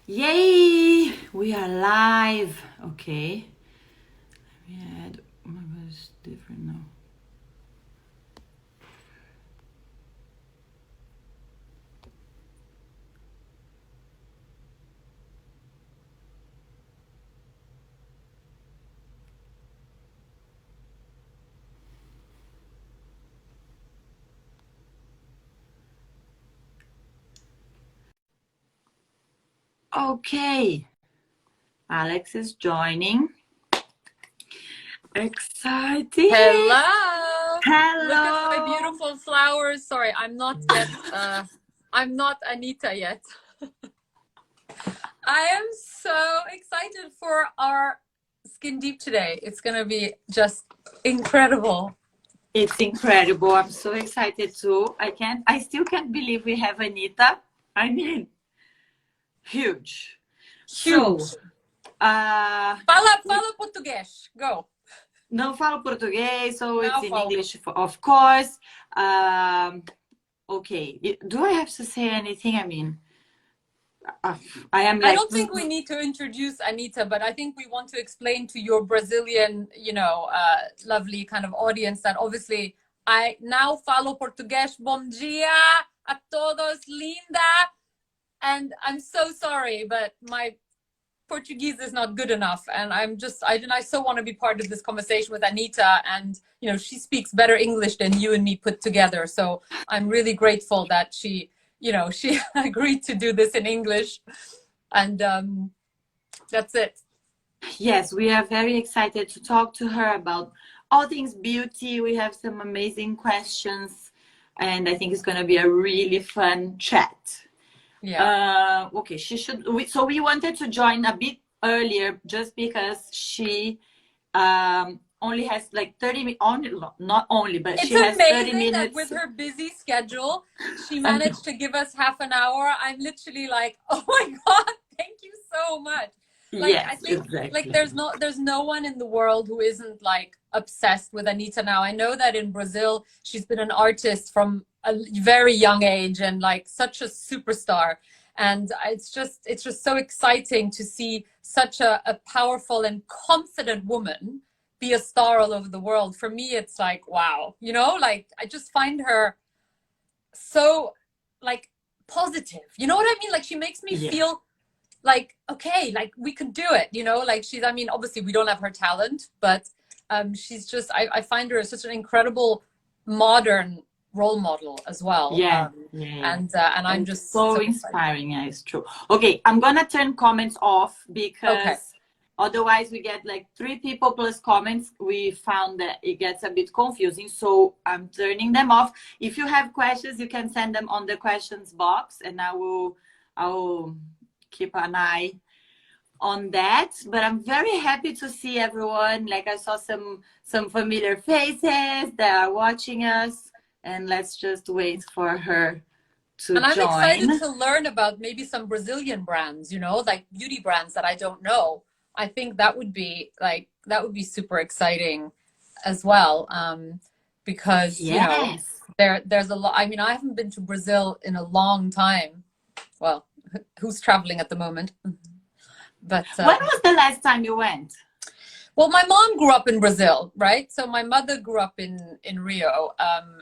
Yay! We are live. Okay. We had. Oh my God, it's different now. Okay. Alex is joining. Exciting. Hello. Look at my Hello. beautiful flowers. Sorry, I'm not yet I'm not Anitta yet. I am so excited for our Skin Deep today. It's gonna be just incredible. It's incredible. I'm so excited too. I still can't believe we have Anitta. I mean, huge. So, Huge. uh, Fala português. Go. não falo português, so it's Now in fala. English, of course. Okay. Do I have to say anything? I mean, uh, I am I like, don't think we need to introduce Anitta, but I think we want to explain to your Brazilian, lovely kind of audience that obviously I now falo português. Bom dia a todos, linda. And I'm so sorry, but my Portuguese is not good enough. And I so want to be part of this conversation with Anitta. And, she speaks better English than you and me put together. So I'm really grateful that she agreed to do this in English. And that's it. yes, we are very excited to talk to her about all things beauty. We have some amazing questions, and I think it's going to be a really fun chat. Yeah. Okay, so we wanted to join a bit earlier just because she only has like 30 minutes, not only, but It's she has 30 amazing that minutes. with her busy schedule, she managed to give us half an hour. I'm literally like, oh my God, thank you so much. Like, Yes, I think exactly. like there's no one in the world who isn't like obsessed with Anitta now. I know that in Brazil, she's been an artist from a very young age and like such a superstar. And it's just so exciting to see such a powerful and confident woman be a star all over the world. For me, it's like, wow, like I just find her so like positive. You know what I mean? Like she makes me feel like, okay, like we could do it, like I mean, obviously we don't have her talent, but she's just, I find her such an incredible modern role model as well. Yeah. And I'm just so so inspiring. Yeah, it's true. Okay, I'm gonna turn comments off because okay. otherwise we get like 3 people plus comments. We found that it gets a bit confusing, so I'm turning them off. If you have questions, you can send them on the questions box, and I will keep an eye on that. But I'm very happy to see everyone. Like I saw some familiar faces that are watching us, and let's just wait for her to And I'm join. excited to learn about maybe some Brazilian brands, like beauty brands that I don't know. I think that would be super exciting as well. Because, Yes. there's a lot. I mean, I haven't been to Brazil in a long time. Well, who's traveling at the moment? But when was the last time you went? well, my mom grew up in Brazil, right? So my mother grew up in Rio,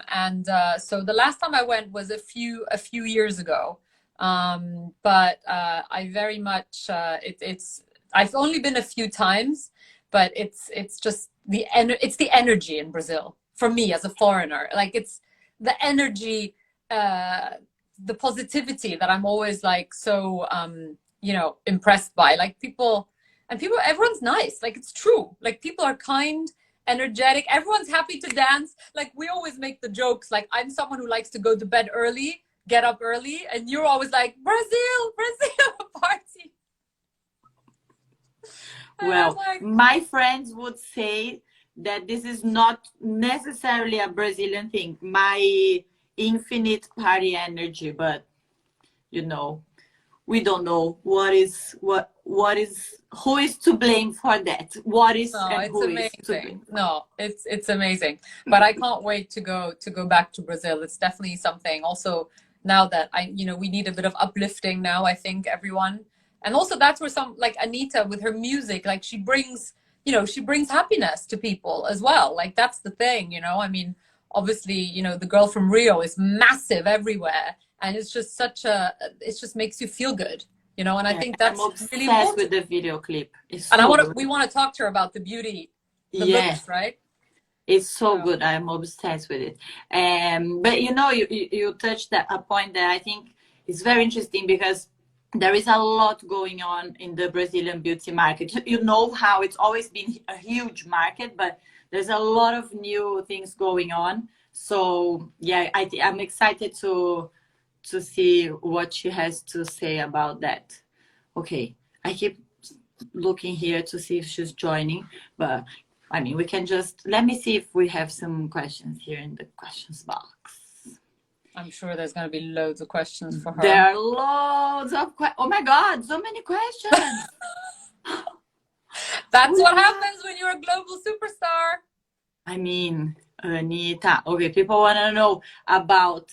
and so the last time I went was a few years ago. But I very much it's I've only been a few times, but it's just it's the energy in Brazil for me as a foreigner. Like it's the energy, the positivity that I'm always like so impressed by. Like everyone's nice. Like it's true. Like people are kind, energetic. Everyone's happy to dance. Like we always make the jokes. Like I'm someone who likes to go to bed early, get up early, and you're always like Brazil, party. Well, like, my friends would say that this is not necessarily a Brazilian thing, my infinite party energy, but we don't know what is who is to blame for that. What is no, and it's who is to amazing. blame. No, it's amazing. But I can't wait to go back to Brazil. It's definitely something. Also, now that we need a bit of uplifting now. I think everyone, And also that's where some, like Anitta with her music, like she brings, you know, she brings happiness to people as well. Like that's the thing, you know. I mean, obviously, you know, the girl from Rio is massive everywhere, and it's just such a, it just makes you feel good, you know. And I Yeah, think I'm that's really obsessed with important. the video clip. It's And I so want to, good. we want to talk to her about the beauty, the Yeah, looks, right? it's so So good. I'm obsessed with it. But you know, you touched a point that I think is very interesting, because there is a lot going on in the Brazilian beauty market. You know how it's always been a huge market, but there's a lot of new things going on. So yeah, I'm excited to see what she has to say about that. Okay, I keep looking here to see if she's joining, but I mean, we can just, let me see if we have some questions here in the questions box. I'm sure there's going to be loads of questions for her. There are loads of oh my God, so many questions. That's what happens when you're a global superstar. I mean, Anitta. Okay, people want to know about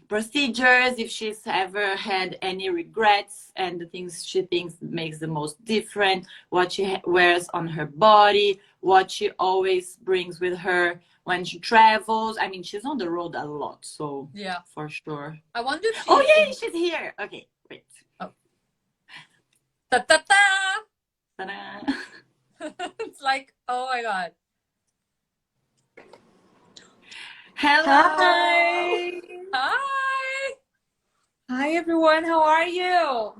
procedures, if she's ever had any regrets, and the things she thinks makes the most different, what she wears on her body, what she always brings with her when she travels. I mean, she's on the road a lot, so yeah, for sure. I wonder if she, oh yay, she's here. Okay, wait. Oh. Ta ta ta. Ta-da. It's like, oh my God. Hello. Hi. Hi. Hi, everyone. How are you?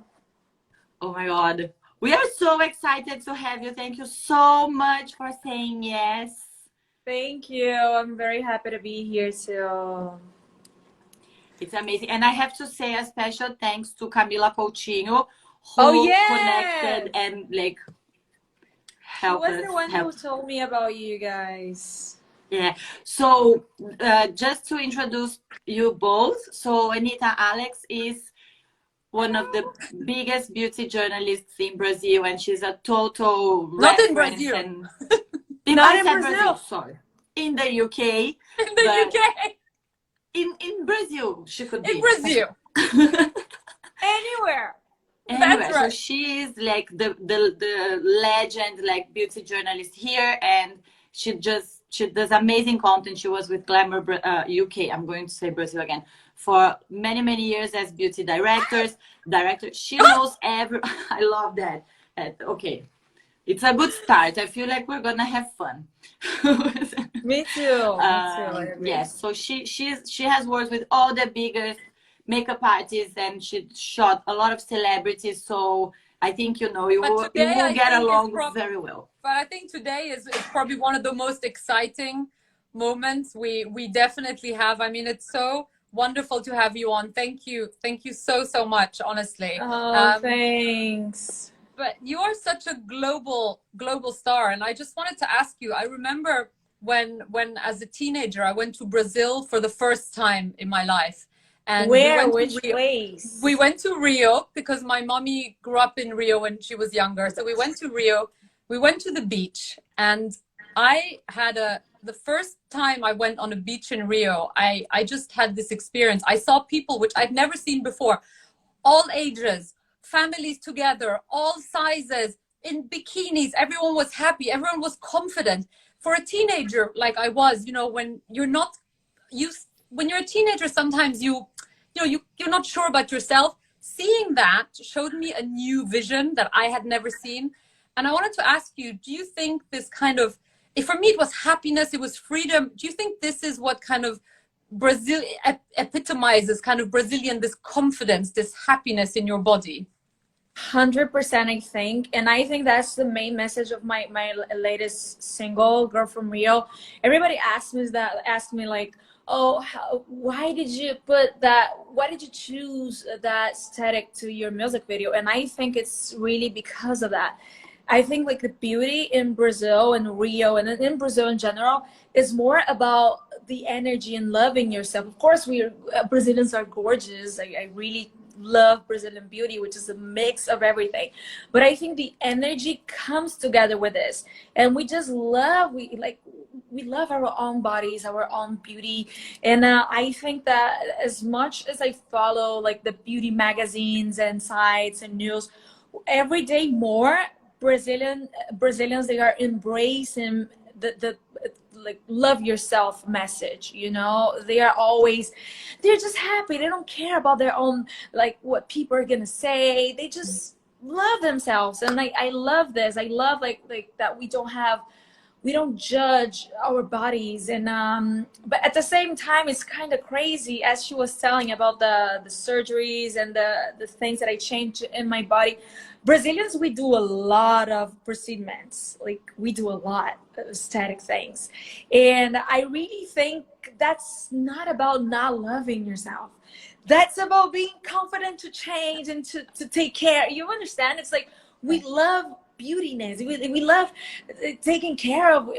Oh my God. We are so excited to have you. Thank you so much for saying yes. Thank you. I'm very happy to be here too. It's amazing. And I have to say a special thanks to Camila Coutinho, who connected and like helped She was us. the one who told me about you guys. Yeah. So just to introduce you both. So Anitta Alex is one of the biggest beauty journalists in Brazil, and she's a total Not in reference. Brazil. And Not in Brazil. Sorry, in the UK. In the UK. In Brazil, she could be. In Brazil. Anywhere. Anywhere. That's right. So she's like the legend, like beauty journalist here, and she does amazing content. She was with Glamour UK. I'm going to say Brazil again, for many years as beauty director. She knows every. I love that. Okay, it's a good start. I feel like we're gonna have fun. Me too. Yes. So she has worked with all the biggest makeup artists, and she shot a lot of celebrities. So I think you will get along very well. But I think today is probably one of the most exciting moments we definitely have. I mean, it's so wonderful to have you on. Thank you so much, honestly. Oh, thanks. But you are such a global star, and I just wanted to ask you. I remember when as a teenager I went to Brazil for the first time in my life. And which place? We went to Rio because my mommy grew up in Rio when she was younger. So we went to Rio. We went to the beach, and I had the first time I went on a beach in Rio, I just had this experience. I saw people which I'd never seen before, all ages, families together, all sizes, in bikinis. Everyone was happy. Everyone was confident. For a teenager like I was, when you're not used, when you're a teenager, sometimes you're not sure about yourself. Seeing that showed me a new vision that I had never seen. And I wanted to ask you, do you think this kind of, for me it was happiness, it was freedom. Do you think this is what kind of Brazil epitomizes kind of Brazilian, this confidence, this happiness in your body? 100%, I think. And I think that's the main message of my latest single, Girl from Rio. Everybody asks me like, oh, why did you choose that aesthetic to your music video? And I think it's really because of that. I think like the beauty in Brazil and Rio and in Brazil in general is more about the energy and loving yourself. Of course, Brazilians are gorgeous. I really love Brazilian beauty, which is a mix of everything. But I think the energy comes together with this, and we just love. we love our own bodies, our own beauty. And I think that as much as I follow like the beauty magazines and sites and news, every day more Brazilians, they are embracing the like love yourself message. You know, they're just happy. They don't care about their own, like what people are gonna say. They just love themselves. And I love this. I love like that we don't judge our bodies. And but at the same time, it's kind of crazy, as she was telling about the surgeries and the things that I changed in my body. Brazilians, we do a lot of procedures. Like we do a lot of aesthetic things. And I really think that's not about not loving yourself. That's about being confident to change and to take care. You understand? It's like we love beautiness. We love taking care of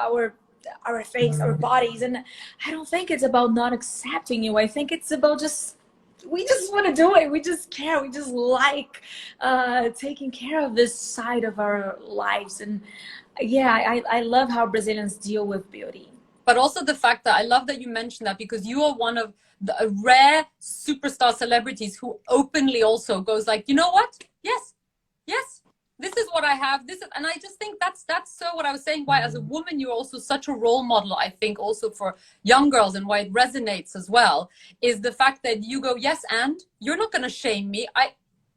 our face, our bodies. And I don't think it's about not accepting you. I think it's about we just want to do it. We just care. We just like taking care of this side of our lives. And yeah, I love how Brazilians deal with beauty. But also the fact that I love that you mentioned that, because you are one of the rare superstar celebrities who openly also goes like, you know what? Yes, this is what I have. This is, and I just think that's so what I was saying. Why, as a woman, you're also such a role model. I think also for young girls, and why it resonates as well is the fact that you go, yes, and you're not going to shame me.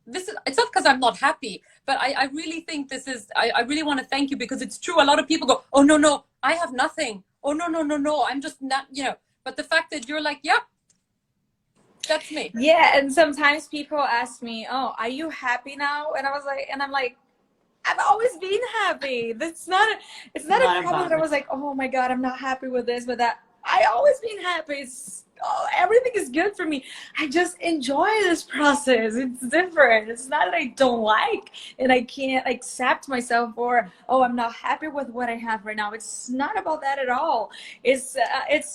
It's not because I'm not happy, but I really think this is. I really want to thank you, because it's true. A lot of people go, oh no, I have nothing. Oh no, I'm just not, you know. But the fact that you're like, yep. That's me. Yeah, and sometimes people ask me, "Oh, are you happy now?" And I'm like, I've always been happy. It's not a problem that I was like, "Oh my God, I'm not happy with this," but that I always been happy. Everything is good for me. I just enjoy this process. It's different. It's not that I don't like and I can't accept myself, or oh, I'm not happy with what I have right now. It's not about that at all. It's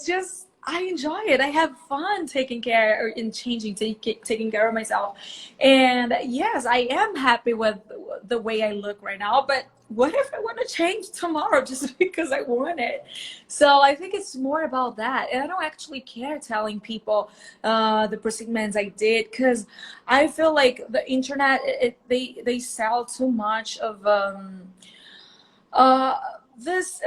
just I enjoy it. I have fun taking care and taking care of myself. And yes, I am happy with the way I look right now, but what if I want to change tomorrow just because I want it? So I think it's more about that. And I don't actually care telling people the procedures I did, because I feel like the internet, they sell too much of this.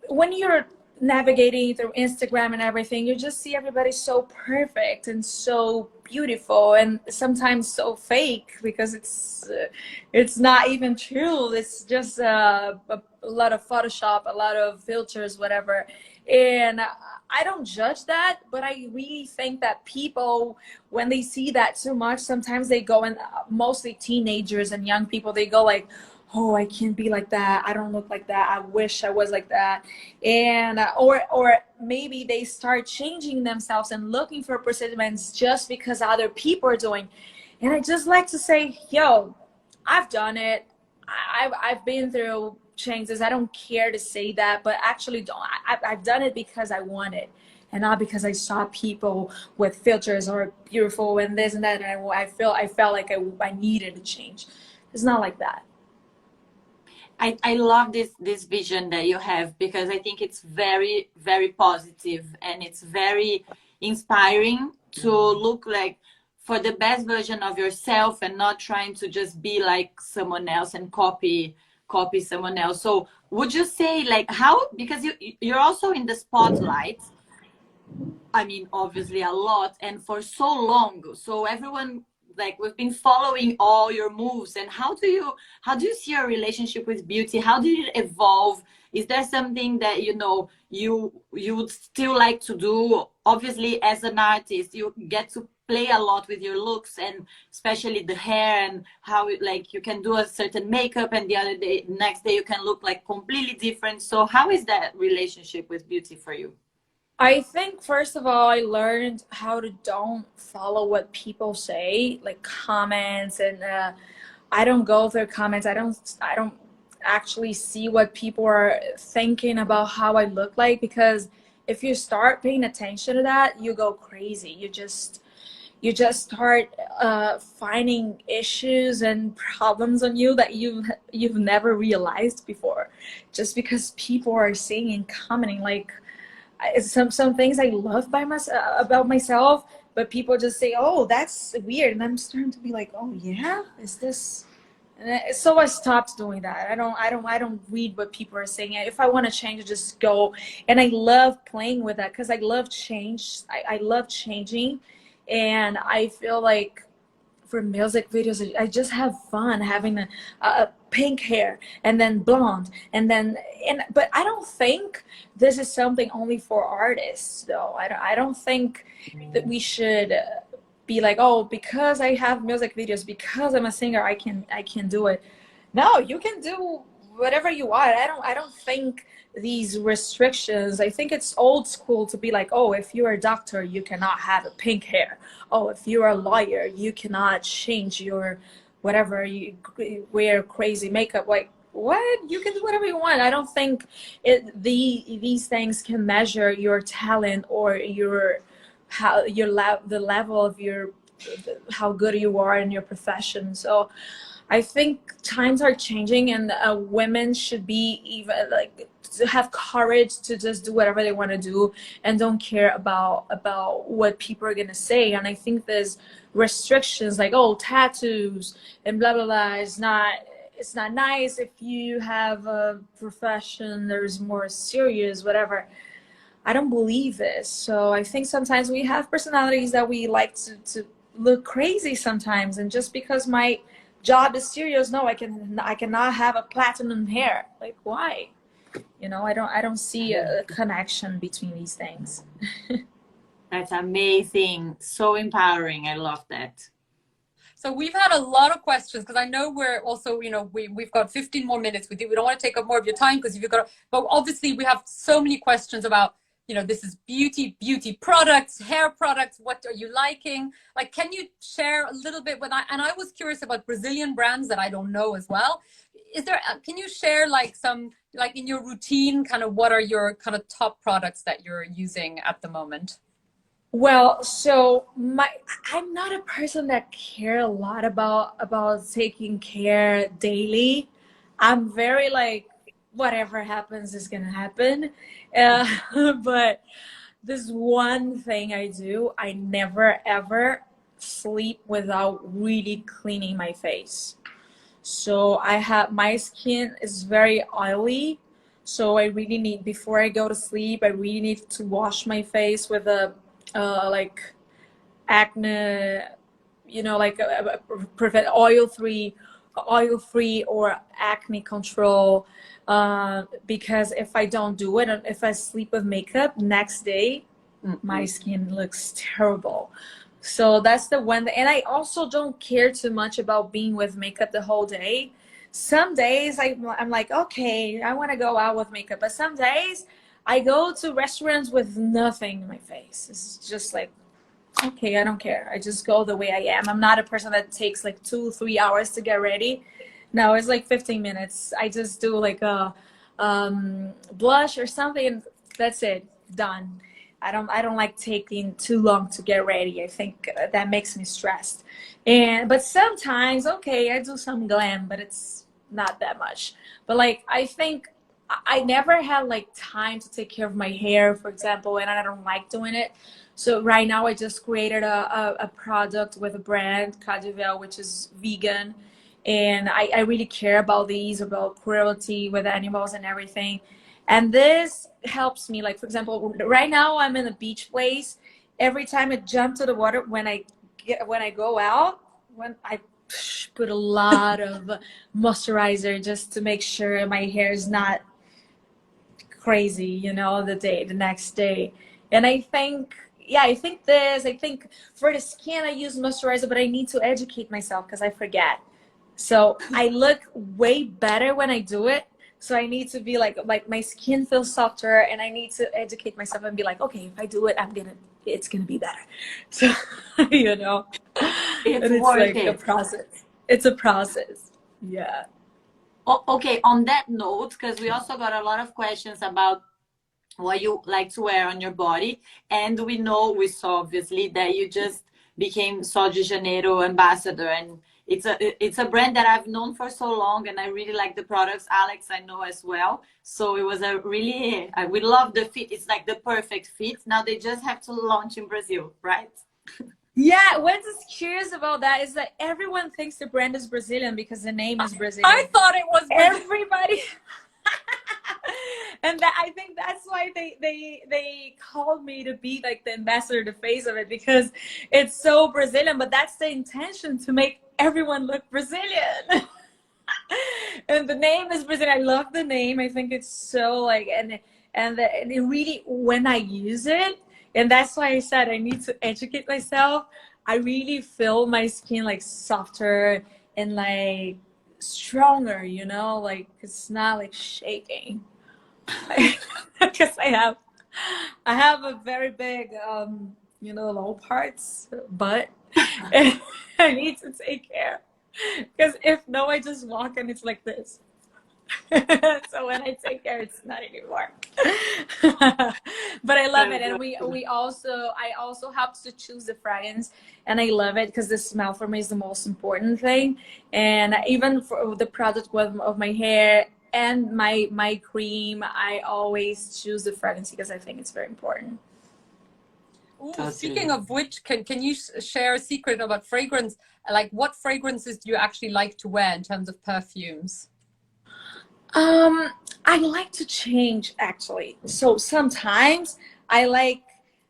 When you're navigating through Instagram and everything, you just see everybody so perfect and so beautiful, and sometimes so fake, because it's not even true. It's just a lot of Photoshop, a lot of filters, whatever. And I don't judge that, but I really think that people, when they see that too much, sometimes they go, and mostly teenagers and young people, they go like, oh, I can't be like that. I don't look like that. I wish I was like that. And or maybe they start changing themselves and looking for procedures just because other people are doing. And I just like to say, yo, I've done it. I've been through changes. I don't care to say that, but actually I've done it because I want it, and not because I saw people with filters or beautiful and this and that, and I felt like I needed to change. It's not like that. I love this vision that you have, because I think it's very, very positive, and it's very inspiring to look like for the best version of yourself, and not trying to just be like someone else and copy someone else. So would you say, like, how, because you're also in the spotlight, I mean, obviously a lot, and for so long, so everyone, like, we've been following all your moves. And how do you see your relationship with beauty? How did it evolve? Is there something that you would still like to do? Obviously, as an artist, you get to play a lot with your looks, and especially the hair, and how like you can do a certain makeup, and next day you can look like completely different. So how is that relationship with beauty for you? I think, first of all, I learned how to don't follow what people say, like comments, and I don't go through comments. I don't actually see what people are thinking about how I look like, because if you start paying attention to that, you go crazy. you just start finding issues and problems on you that you've never realized before, just because people are saying and commenting. Like, some things I love about myself, but people just say, "Oh, that's weird," and I'm starting to be like, "Oh yeah, is this?" So I stopped doing that. I don't read what people are saying. If I want to change, I just go. And I love playing with that because I love change. I love changing, and I feel like for music videos, I just have fun having a pink hair and then blonde but I don't think this is something only for artists though. I don't think that we should be like, oh, because I have music videos, because I'm a singer, I can do it. No, you can do whatever you want. I don't think these restrictions, I think it's old school to be like, oh, if you're a doctor, you cannot have a pink hair. Oh, if you're a lawyer, you cannot change your whatever, you wear crazy makeup. Like, what? You can do whatever you want. I don't think these things can measure your talent or the level of your how good you are in your profession. So I think times are changing, and women should be even like to have courage to just do whatever they want to do and don't care about what people are gonna say. And I think there's restrictions like, oh, tattoos and blah blah blah is not, it's not nice. If you have a profession there's more serious whatever, I don't believe this. So I think sometimes we have personalities that we like to look crazy sometimes, and just because my job is serious, no, I cannot have a platinum hair. Like, why? You know, I don't see a connection between these things. That's amazing. So empowering. I love that. So we've had a lot of questions because I know we're also, you know, we've got 15 more minutes with you. We don't want to take up more of your time because you've got, but obviously we have so many questions about, you know, this is beauty products, hair products. What are you liking? Like, can you share a little bit and I was curious about Brazilian brands that I don't know as well. Can you share like some, like in your routine, kind of what are your kind of top products that you're using at the moment? Well, so I'm not a person that care a lot about taking care daily. I'm very like, whatever happens is gonna happen. But this one thing I do, I never ever sleep without really cleaning my face. So my skin is very oily. So I really need, before I go to sleep, I really need to wash my face with a like acne, you know, like prevent oil-free or acne control, because if I don't do it, and if I sleep with makeup, next day my skin looks terrible. So that's the one. And I also don't care too much about being with makeup the whole day. Some days I'm like, okay, I want to go out with makeup, but some days I go to restaurants with nothing in my face. It's just like, okay, I don't care. I just go the way I am. I'm not a person that takes like 2-3 hours to get ready. No, it's like 15 minutes. I just do like a blush or something, and that's it. Done. I don't like taking too long to get ready. I think that makes me stressed. But sometimes, okay, I do some glam, but it's not that much. But like, I think I never had like time to take care of my hair, for example, and I don't like doing it. So right now I just created a product with a brand, Cadivel, which is vegan. And I really care about about cruelty with animals and everything. And this helps me. Like, for example, right now I'm in a beach place. Every time I jump to the water, when I go out, when I put a lot of moisturizer just to make sure my hair is not crazy, you know, the next day. And I think, yeah, I think for the skin I use moisturizer, but I need to educate myself because I forget. So I look way better when I do it. So I need to be like my skin feels softer, and I need to educate myself and be like, okay, if I do it, it's gonna be better. So you know, it's like a process. It's a process. Yeah. Okay, on that note, because we also got a lot of questions about what you like to wear on your body, and we saw obviously that you just became Sol de Janeiro ambassador. And it's a brand that I've known for so long, and I really like the products. Alex, I know as well. So it was a really, we love the fit. It's like the perfect fit. Now they just have to launch in Brazil, right? Yeah, what's curious about that is that everyone thinks the brand is Brazilian because the name is Brazilian. I thought it was everybody. And that, I think that's why they called me to be like the ambassador, the face of it, because it's so Brazilian. But that's the intention, to make everyone look Brazilian. And the name is Brazilian. I love the name. I think it's so like, and it really, when I use it, and that's why I said I need to educate myself, I really feel my skin like softer and like stronger, you know, like it's not like shaking. Because I have a very big you know, low parts, but I need to take care, because if no, I just walk and it's like this. So when I take care, it's not anymore. But I love it. And I also help to choose the fragrance, and I love it because the smell for me is the most important thing. And even for the product of my hair and my cream, I always choose the fragrance because I think it's very important. Ooh, speaking of which, can you share a secret about fragrance? Like, what fragrances do you actually like to wear in terms of perfumes? I like to change, actually. So sometimes I like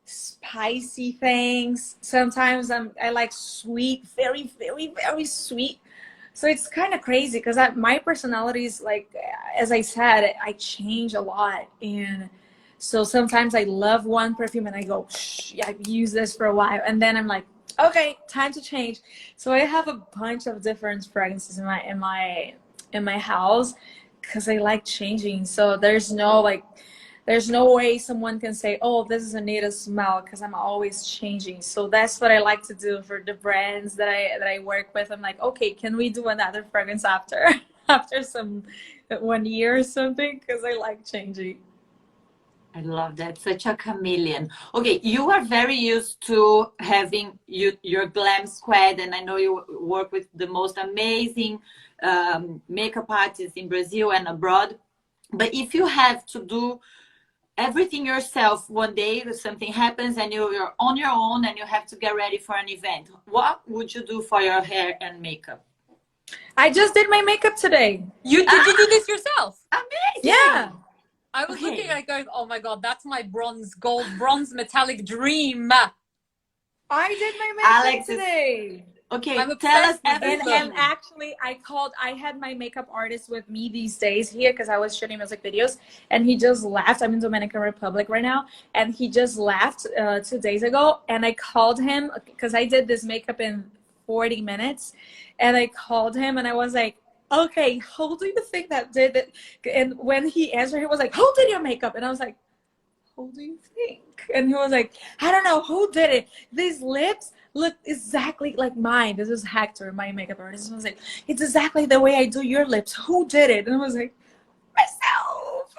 spicy things. Sometimes I like sweet, very, very, very sweet. So it's kind of crazy because my personality is like, as I said, I change a lot. And so sometimes I love one perfume and I go, I've used this for a while. And then I'm like, okay, time to change. So I have a bunch of different fragrances in my house, because I like changing. So there's no way someone can say, oh, this is Anitta's smell, because I'm always changing. So that's what I like to do for the brands that I work with. I'm like, okay, can we do another fragrance after some 1 year or something? Because I like changing. I love that. Such a chameleon. Okay, you are very used to having your glam squad, and I know you work with the most amazing makeup artists in Brazil and abroad. But if you have to do everything yourself one day, if something happens and you're on your own and you have to get ready for an event, what would you do for your hair and makeup? I just did my makeup today. Did you do this yourself? Amazing. Yeah. I was looking at it going, oh my God, that's my bronze metallic dream. I did my makeup today. Okay, I'm tell us everything. And actually, I had my makeup artist with me these days here because I was shooting music videos, and he just left. I'm in Dominican Republic right now, and he just left 2 days ago. And I called him because I did this makeup in 40 minutes, and I called him and I was like, okay, who do you think that did it? And when he answered, he was like, who did your makeup? And I was like, who do you think? And he was like, I don't know, who did it? These lips look exactly like mine. This is Hector, my makeup artist. I was like, it's exactly the way I do your lips. Who did it? And I was like, myself.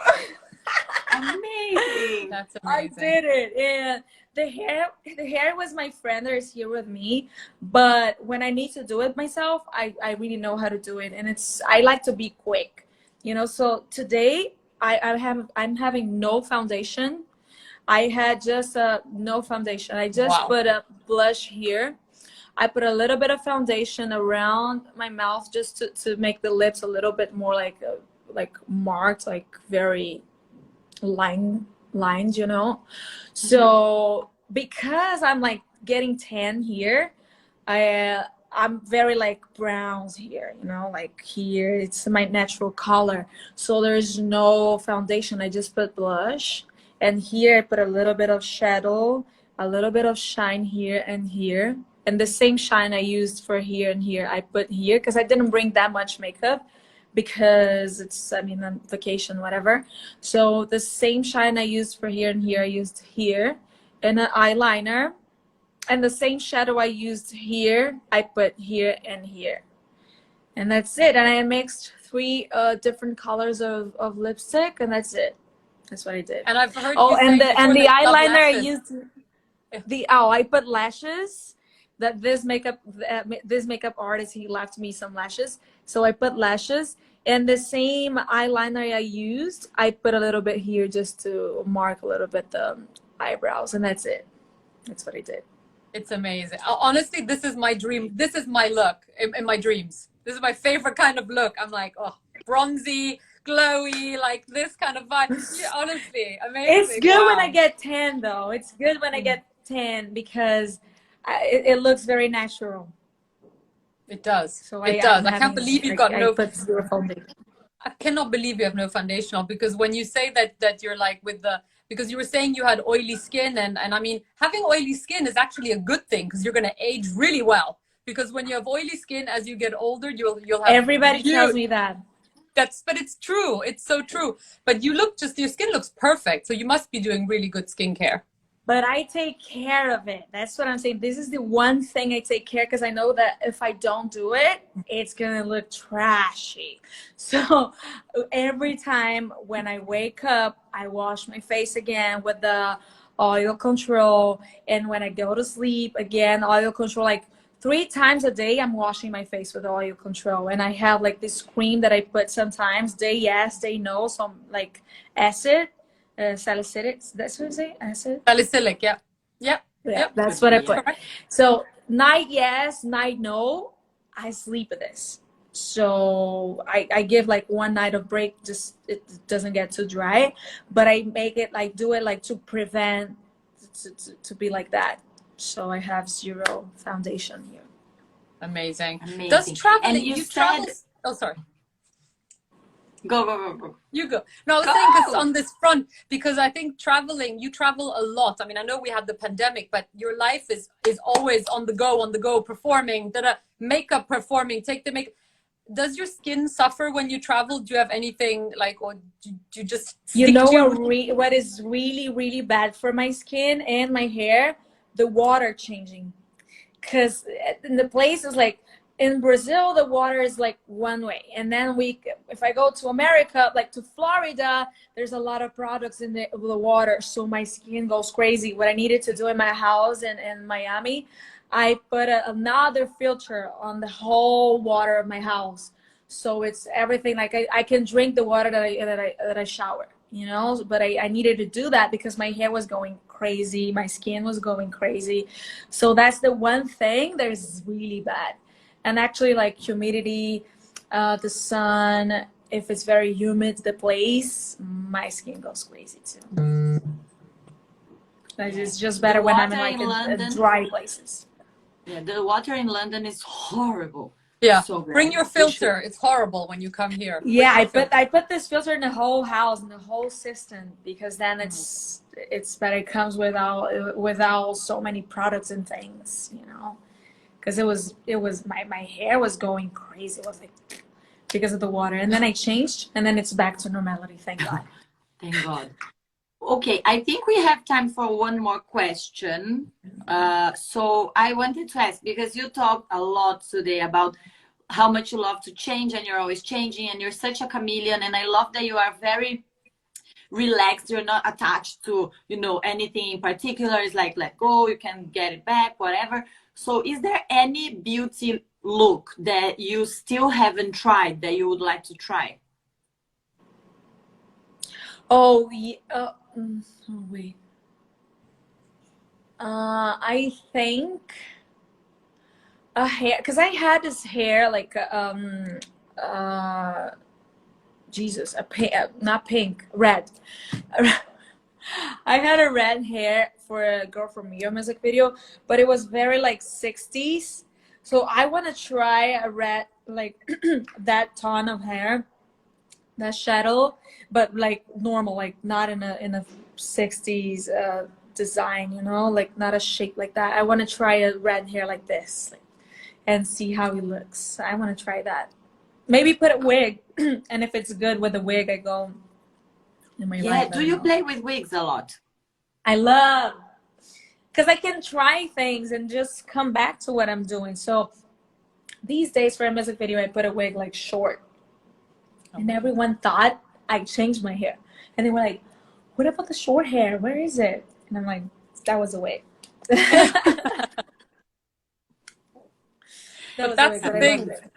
Amazing. That's amazing. I did it. And the hair was my friend that is here with me. But when I need to do it myself, I really know how to do it. And I like to be quick, you know. So today I'm having no foundation. I had just no foundation. I just put a blush here. I put a little bit of foundation around my mouth just to make the lips a little bit more like marked, like very lines, you know. So because I'm like getting tan here, I'm very like browns here, you know, like here it's my natural color. So there's no foundation. I just put blush. And here I put a little bit of shadow, a little bit of shine here and here. And the same shine I used for here and here, I put here because I didn't bring that much makeup because it's, I mean, on vacation, whatever. So the same shine I used for here and here, I used here. And an eyeliner. And the same shadow I used here, I put here and here. And that's it. And I mixed 3 different colors of lipstick, and that's it. That's what I did. And I've heard and the eyeliner I lashes. used I put lashes that this makeup artist, he left me some lashes, so I put lashes. And the same eyeliner I used, I put a little bit here just to mark a little bit the eyebrows, and that's it. That's what I did. It's amazing. Honestly, this is my dream. This is my look in my dreams. This is my favorite kind of look. I'm like, oh, bronzy, glowy, like this kind of vibe. Yeah, honestly, amazing. It's good wow. when I get tan, though. It's good when I get tan because it looks very natural. It does. So it does. I can't believe you got no. I cannot believe you have no foundation on, because when you say that you're like with the, because you were saying you had oily skin, and I mean, having oily skin is actually a good thing because you're going to age really well. Because when you have oily skin, as you get older, you'll have. Everybody tells me that. But it's true. It's so true. But you look your skin looks perfect. So you must be doing really good skincare. But I take care of it. That's what I'm saying. This is the one thing I take care, because I know that if I don't do it, it's going to look trashy. So every time when I wake up, I wash my face again with the oil control. And when I go to sleep, again, oil control. Like 3 times a day, I'm washing my face with oil control. And I have like this cream that I put sometimes, day yes, day no, some like acid. Salicylic, that's what I say? Acid? Salicylic, yeah. Yeah, that's what I put. So night yes, night no, I sleep with this. So I give like 1 night of break, just it doesn't get too dry, but I make it like, do it like to prevent to be like that. So I have 0 foundation here. Amazing. Does traveling, and you travel? Oh, sorry. Go. You go. No, I was saying this on this front, because I think traveling, you travel a lot. I mean, I know we had the pandemic, but your life is always on the go, performing, makeup, performing, take the makeup. Does your skin suffer when you travel? Do you have anything like, or do you just you know what is really, really bad for my skin and my hair? The water changing. Because in the places like, in Brazil, the water is like one way. And then if I go to America, like to Florida, there's a lot of products in the water. So my skin goes crazy. What I needed to do in my house in Miami, I put another filter on the whole water of my house. So it's everything, like I can drink the water that I shower, you know, but I needed to do that because my hair was going crazy. My skin was going crazy. So that's the one thing that is really bad. And actually, like humidity, the sun, if it's very humid, the place, my skin goes crazy too. It's just better when I'm in like dry places. Yeah, the water in London is horrible. Yeah, so bring your filter. It's horrible when you come here. Yeah, I put this filter in the whole house, in the whole system, because then it's better. It comes without so many products and things, you know. Because it was my hair was going crazy. It was like because of the water, and then I changed, and then it's back to normality. Thank God. Thank God. Okay, I think we have time for one more question. So I wanted to ask, because you talked a lot today about how much you love to change, and you're always changing, and you're such a chameleon, and I love that you are very relaxed. You're not attached to, you know, anything in particular. It's like, let go, you can get it back, whatever. So is there any beauty look that you still haven't tried that you would like to try? Oh, yeah. Oh, wait. I think a hair, because I had this hair like Jesus, not pink, red. I had a red hair for a girl from your music video, but it was very like 60s. So I want to try a red, like that tone of hair, that shadow, but like normal, like not in a 60s design, you know, like not a shape like that. I want to try a red hair like this, like, and see how it looks. I want to try that. Maybe put a wig, and if it's good with the wig, I go. Yeah, do you play with wigs a lot? I love, because I can try things and just come back to what I'm doing. So these days for a music video, I put a wig like short. And everyone thought I changed my hair. And they were like, what about the short hair? Where is it? And I'm like, that was a wig. That But was that's very the good. I thing. loved it.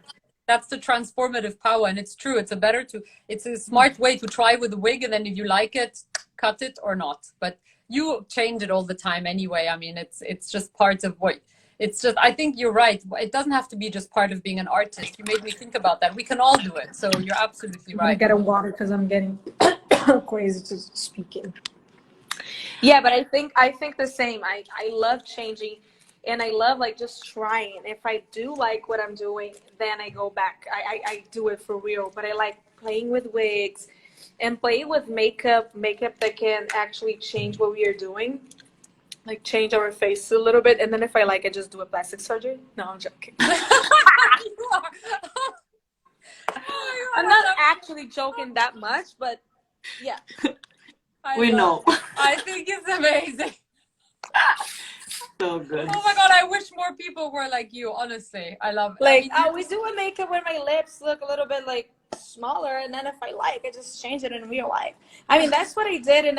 That's the transformative power, and it's true. It's a smart way to try with a wig, and then if you like it, cut it or not. But you change it all the time anyway. I mean, it's just part of what. It's just. I think you're right. It doesn't have to be just part of being an artist. You made me think about that. We can all do it. So you're absolutely I'm gonna right. get a water because I'm getting crazy to speaking. Yeah, but I think the same. I love changing, and I love like just trying. If I do like what I'm doing, then I go back. I do it for real. But I like playing with wigs and playing with makeup that can actually change what we are doing, like change our face a little bit. And then if I like it, just do a plastic surgery. No, I'm joking. You are. Oh my I'm God, not actually joking that much, but yeah. We know. I think it's amazing. So good. Oh my God, I wish more people were like you, honestly. I love it. Like, I mean, we do a makeup when my lips look a little bit like smaller, and then if I like, I just change it in real life. I mean, that's what I did in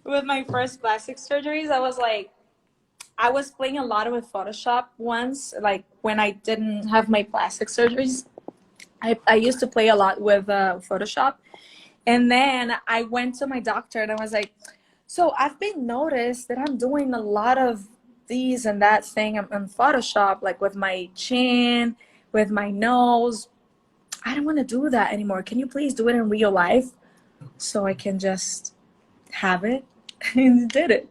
with my first plastic surgeries. I was playing a lot with Photoshop once, like when I didn't have my plastic surgeries. I used to play a lot with Photoshop, and then I went to my doctor and I was like, so I've been noticed that I'm doing a lot of these and that thing on Photoshop, like with my chin, with my nose. I don't want to do that anymore. Can you please do it in real life so I can just have it? And he did it.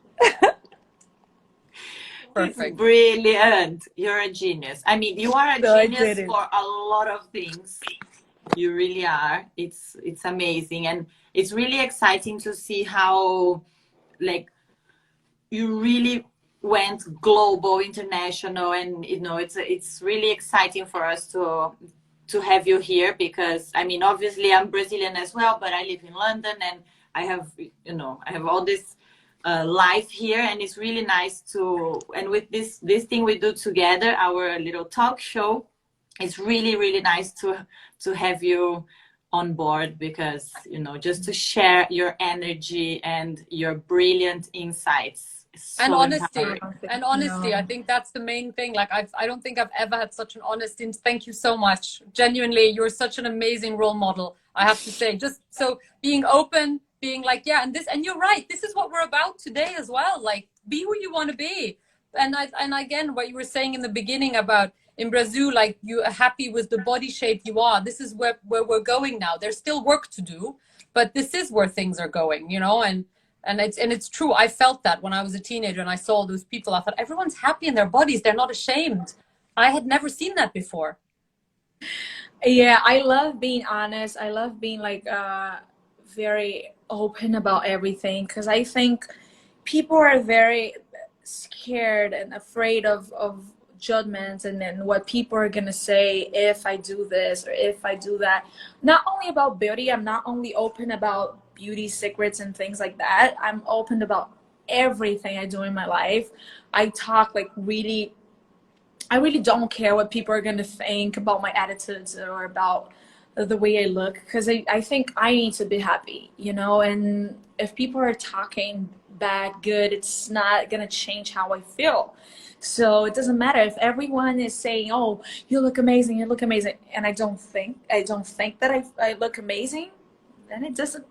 perfect. It's brilliant. You're a genius. I mean, you are a So I genius did it. for a lot of things. You really are. It's amazing, and it's really exciting to see how, like, you really went global, international, and it's really exciting for us to have you here, because I mean, obviously I'm Brazilian as well, but I live in London, and I have all this life here, and it's really nice and with this thing we do together, our little talk show, it's really nice to have you on board, because just to share your energy and your brilliant insights. And So honesty. empowering. And honesty. I think that's the main thing. Like I don't think I've ever had such an honest thank you so much. Genuinely, you're such an amazing role model, I have to say. Just so being open, being like, yeah, and you're right. This is what we're about today as well. Like, be who you want to be. And again, what you were saying in the beginning about in Brazil, like you are happy with the body shape you are. This is where we're going now. There's still work to do, but this is where things are going, and it's true. I felt that when I was a teenager and I saw those people. I thought everyone's happy in their bodies. They're not ashamed. I had never seen that before. Yeah, I love being honest. I love being like very open about everything, because I think people are very scared and afraid of judgments and then what people are gonna say if I do this or if I do that. Not only about beauty, I'm not only open about beauty secrets and things like that. I'm open about everything I do in my life. I talk like I really don't care what people are going to think about my attitudes or about the way I look, because I think I need to be happy, and if people are talking bad, good, it's not going to change how I feel. So it doesn't matter if everyone is saying, oh, you look amazing, and I don't think that I look amazing, then it doesn't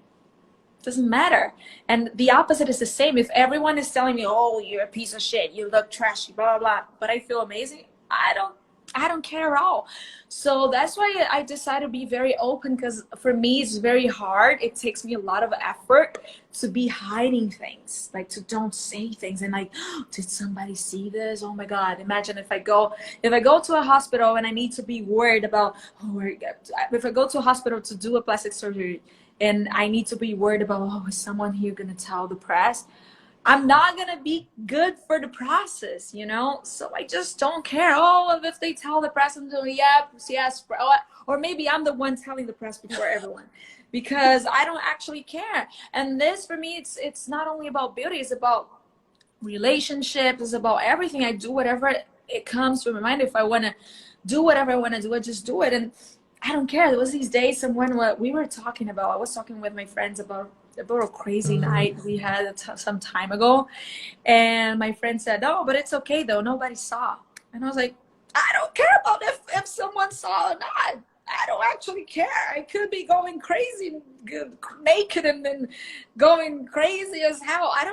matter. And the opposite is the same. If everyone is telling me, oh, you're a piece of shit, you look trashy, blah blah blah, but I feel amazing, I don't care at all. So that's why I decided to be very open, because for me it's very hard. It takes me a lot of effort to be hiding things, like to don't say things and like, oh, did somebody see this? Oh my god, imagine if I go to a hospital and I need to be worried about, if I go to a hospital to do a plastic surgery and I need to be worried about, oh, is someone here gonna tell the press? I'm not gonna be good for the process, So I just don't care. Oh, if they tell the press, I'm doing yes, or maybe I'm the one telling the press before everyone, because I don't actually care. And this for me, it's not only about beauty; it's about relationships. It's about everything. I do whatever it comes from my mind. If I want to do whatever I want to do, I just do it, and I don't care. There was these days, what we were talking about. I was talking with my friends about a crazy night we had some time ago, and my friend said, "Oh, but it's okay though. Nobody saw." And I was like, I don't care about if someone saw or not. I don't actually care. I could be going crazy, naked, and then going crazy as hell. I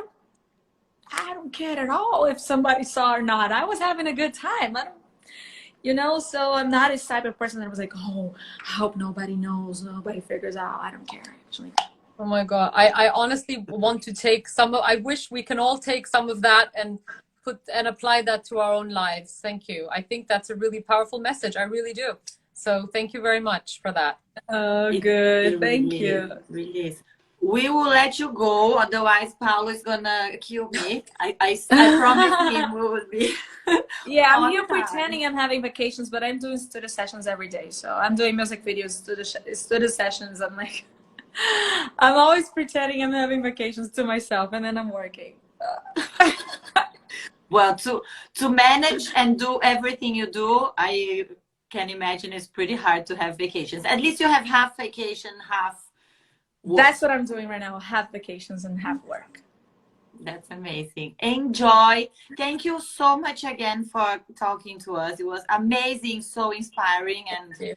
don't care at all if somebody saw or not. I was having a good time. I don't, you know, so I'm not this type of person that was like, oh, I hope nobody knows, nobody figures out. I don't care, actually. Oh my God. I honestly want to take some of, I wish we can all take some of that and apply that to our own lives. Thank you. I think that's a really powerful message. I really do. So thank you very much for that. Oh, good. Thank you. It really is. We will let you go, otherwise Paulo is gonna kill me. I promise him we will be. Yeah, I'm on here time. pretending I'm having vacations, but I'm doing studio sessions every day. So I'm doing music videos, studio sessions. I'm like, I'm always pretending I'm having vacations to myself, and then I'm working. Well, to manage and do everything you do, I can imagine it's pretty hard to have vacations. At least you have half vacation, half work. That's what I'm doing right now, half vacations and half work. That's amazing. Enjoy. Thank you so much again for talking to us. It was amazing, so inspiring, and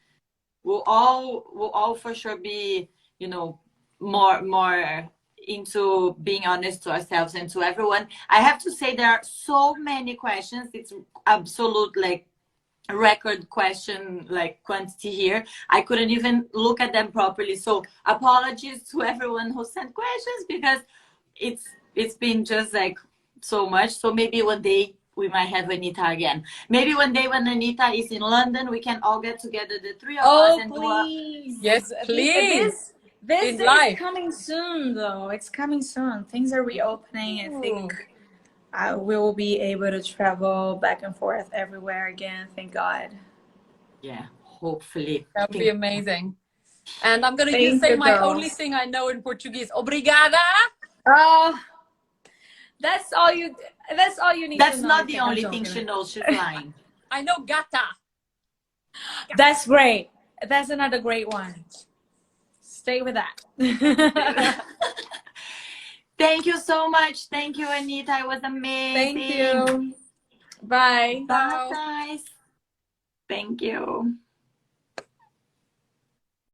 we'll all for sure be, you know, more into being honest to ourselves and to everyone. I have to say there are so many questions. It's absolute like record question like quantity here. I couldn't even look at them properly. So apologies to everyone who sent questions, because it's been just like so much. So maybe one day we might have Anitta again. Maybe one day when Anitta is in London, we can all get together, the three of us, and please. Yes, please. This day is coming soon, though. It's coming soon. Things are reopening. I think we will be able to travel back and forth everywhere again. Thank God. Yeah, hopefully. That would be amazing. And I'm going to Thank say you, my girl. only thing I know in Portuguese. Obrigada. That's all you need to know. That's not the only thing she knows. She's lying. I know gata. That's great. That's another great one. Stay with that. Thank you so much. Thank you, Anitta. It was amazing. Thank you. Bye. Bye, guys. Thank you.